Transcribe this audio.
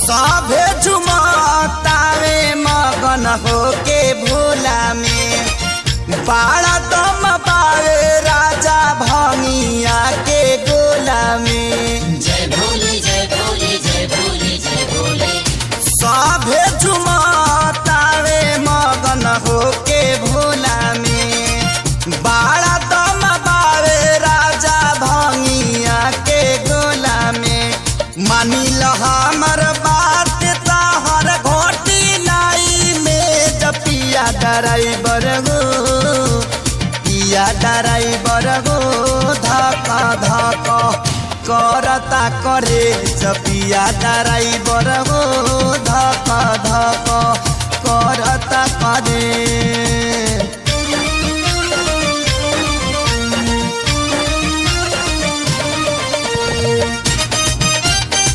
सभे झुमतावे मगन होके भोला में बाड़ा दम पावे राजा भंगिया के गोला में। जय भोले जय भोले जय भोले जय भोले। सभे झुमतावे मगन होके भोला में बाड़ा दम पावे राजा भंगिया के गोला में। मानी ल हमर बात ताहर घोटी नाई में जपिया ड्राइवर गो पिया ड्राइवर गो धक्का धक्का करता करे जपिया ड्राइवर गो धक्का धक्का करता करे।